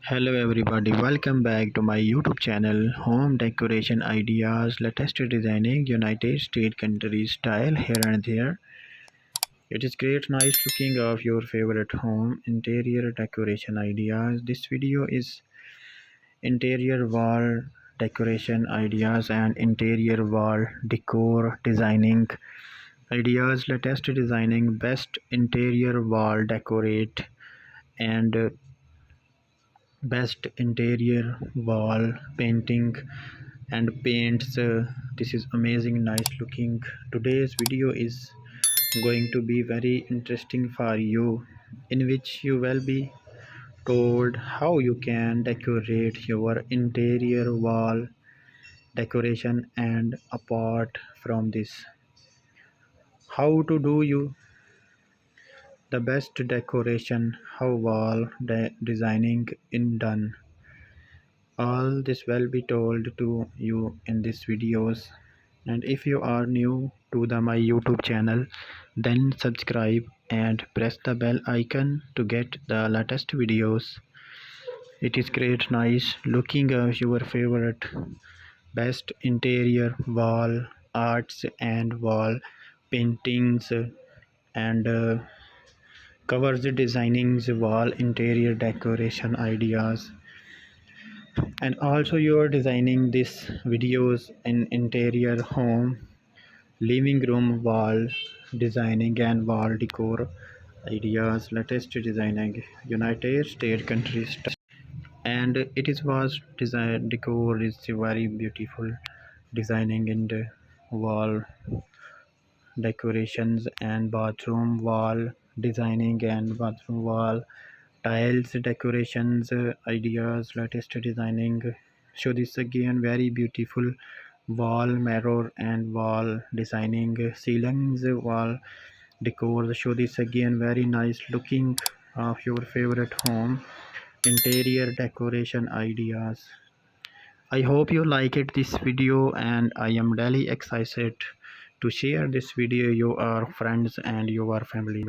Hello everybody, welcome back to my YouTube channel Home Decoration Ideas, latest designing United States country style here and there. It is great nice looking of your favorite home interior decoration ideas. This video is interior wall decoration ideas and interior wall decor designing ideas, latest designing best interior wall decorate and best interior wall painting and paints. This is amazing nice looking. Today's video is going to be very interesting for you, in which you will be told how you can decorate your interior wall decoration, and apart from this, how to do you the best decoration, how wall designing in done. All this will be told to you in these videos. And if you are new to my YouTube channel, then subscribe and press the bell icon to get the latest videos. It is great nice looking at your favorite best interior wall arts and wall paintings and covers the designings wall interior decoration ideas. And also you are designing these videos in interior home living room wall designing and wall decor ideas, latest designing United States countries. And it is was design decor is very beautiful designing in the wall decorations and bathroom wall designing and bathroom wall tiles decorations ideas, latest designing. Show this again very beautiful wall mirror and wall designing ceilings wall decor. Show this again very nice looking of your favorite home interior decoration ideas. I hope you like it this video, and I am really excited to share this video your friends and your family.